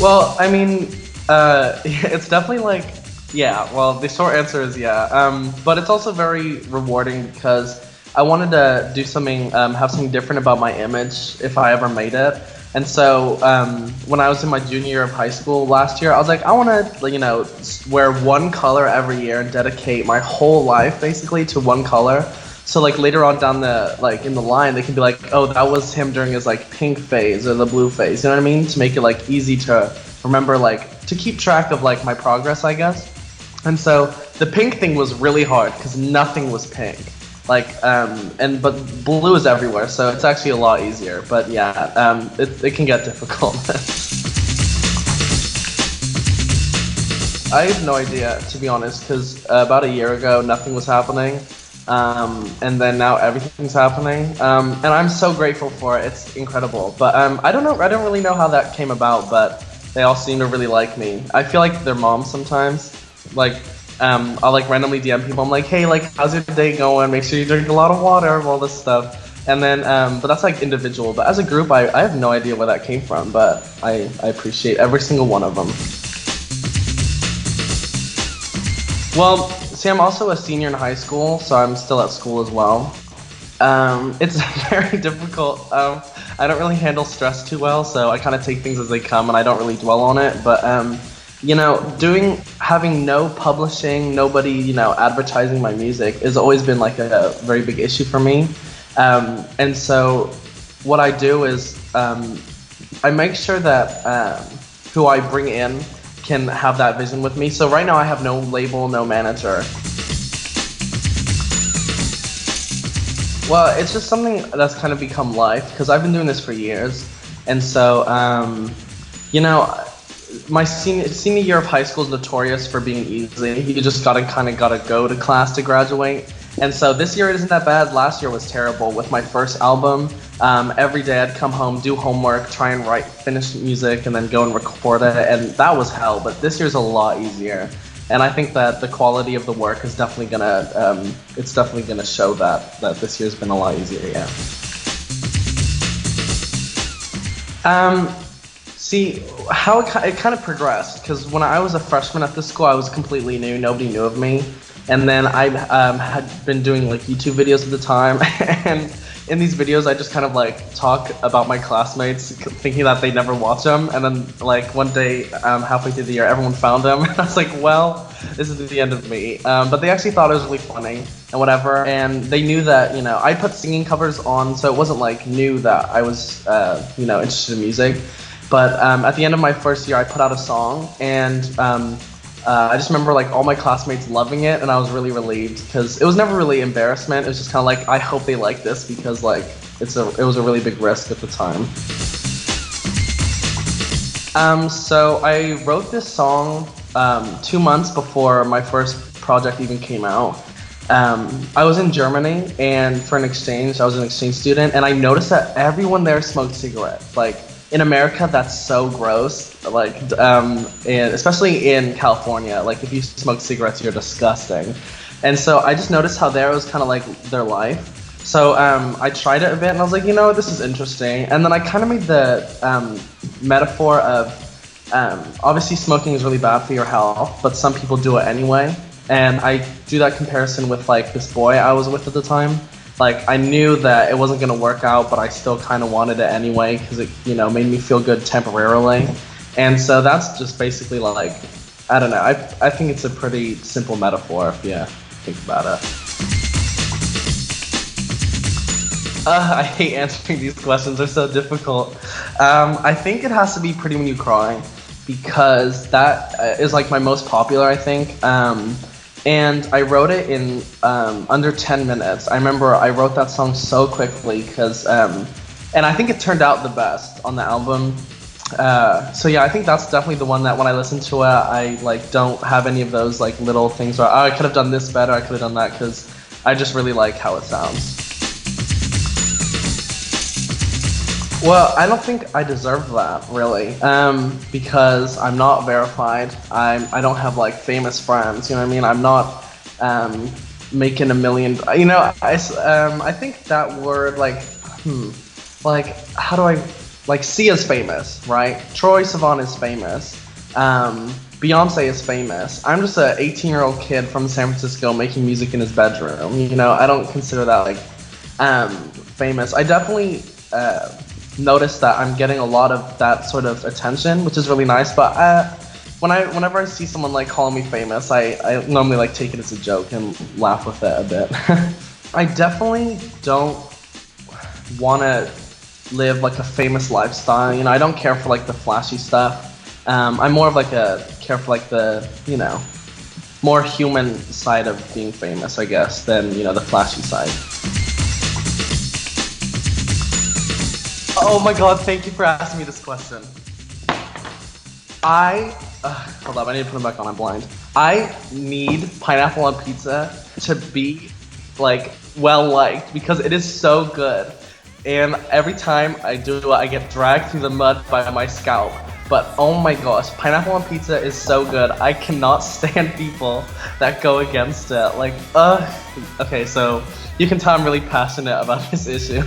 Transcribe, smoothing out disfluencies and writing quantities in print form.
Well, I mean, it's definitely like, yeah. Well, the short answer is yeah. But it's also very rewarding because I wanted to do something, have something different about my image if I ever made it. And so when I was in my junior year of high school last year, I was like, I want to, wear one color every year and dedicate my whole life basically to one color. So like later on down the in the line, they can be like, oh, that was him during his like pink phase or the blue phase. You know what I mean? To make it like easy to remember, like to keep track of like my progress, I guess. And so the pink thing was really hard because nothing was pink. But blue is everywhere, so it's actually a lot easier. But yeah, it can get difficult. I have no idea, to be honest, because about a year ago, nothing was happening. And then now everything's happening. And I'm so grateful for it. It's incredible. But I don't know. I don't really know how that came about, but they all seem to really like me. I feel like their moms sometimes. I'll like randomly DM people. I'm like, hey, like, how's your day going? Make sure you drink a lot of water, all this stuff. And then, but that's like individual. But as a group, I have no idea where that came from. But I appreciate every single one of them. Well, see, I'm also a senior in high school, so I'm still at school as well. It's very difficult. I don't really handle stress too well, so I kind of take things as they come, and I don't really dwell on it. But having no publishing, nobody, advertising my music has always been like a very big issue for me. And so what I do is I make sure that who I bring in can have that vision with me. So right now I have no label, no manager. Well, it's just something that's kind of become life because I've been doing this for years. And so, my senior year of high school is notorious for being easy. You just gotta go to class to graduate. And so this year it isn't that bad. Last year was terrible with my first album. Every day I'd come home, do homework, try and finish music, and then go and record it. And that was hell. But this year's a lot easier. And I think that the quality of the work is definitely gonna show that this year's been a lot easier. Yeah. See, how it kind of progressed, because when I was a freshman at this school, I was completely new, nobody knew of me. And then I had been doing like YouTube videos at the time, and in these videos I just kind of like talk about my classmates, thinking that they never watch them. And then like one day, halfway through the year, everyone found them, and I was like, well, this is the end of me. But they actually thought it was really funny and whatever, and they knew that I put singing covers on, so it wasn't like new that I was interested in music. But at the end of my first year, I put out a song, and I just remember like all my classmates loving it, and I was really relieved because it was never really embarrassment. It was just kind of like, I hope they like this, because like it was a really big risk at the time. So I wrote this song 2 months before my first project even came out. I was in Germany, and for an exchange, I was an exchange student, and I noticed that everyone there smoked cigarettes. Like, in America, that's so gross. Like, and especially in California, like if you smoke cigarettes, you're disgusting. And so I just noticed how there was kind of like their life. So I tried it a bit, and I was like, this is interesting. And then I kind of made the metaphor of obviously smoking is really bad for your health, but some people do it anyway. And I do that comparison with like this boy I was with at the time. Like, I knew that it wasn't gonna work out, but I still kind of wanted it anyway because it, made me feel good temporarily. And so that's just basically like, I don't know. I think it's a pretty simple metaphor if you think about it. I hate answering these questions. They're so difficult. I think it has to be Pretty When You Cry, because that is like my most popular, I think. And I wrote it in under 10 minutes. I remember I wrote that song so quickly because, and I think it turned out the best on the album. So yeah, I think that's definitely the one that when I listen to it, I like don't have any of those like little things where, oh, I could have done this better, I could have done that, because I just really like how it sounds. Well, I don't think I deserve that, really, because I'm not verified. I don't have like famous friends. You know what I mean? I'm not making a million. I think that word like how do I like Sia's famous, right? Troye Sivan is famous. Beyonce is famous. I'm just a 18-year-old kid from San Francisco making music in his bedroom. You know, I don't consider that like famous. I definitely noticed that I'm getting a lot of that sort of attention, which is really nice. But whenever I see someone like calling me famous, I normally like take it as a joke and laugh with it a bit. I definitely don't want to live like a famous lifestyle. You know, I don't care for like the flashy stuff. I'm more of like care for like the, you know, more human side of being famous, I guess, than, you know, the flashy side. Oh my god, thank you for asking me this question. Hold up, I need to put them back on, I'm blind. I need pineapple on pizza to be like well liked because it is so good. And every time I do it, I get dragged through the mud by my scalp. But oh my gosh, pineapple on pizza is so good. I cannot stand people that go against it. Like, okay, so you can tell I'm really passionate about this issue.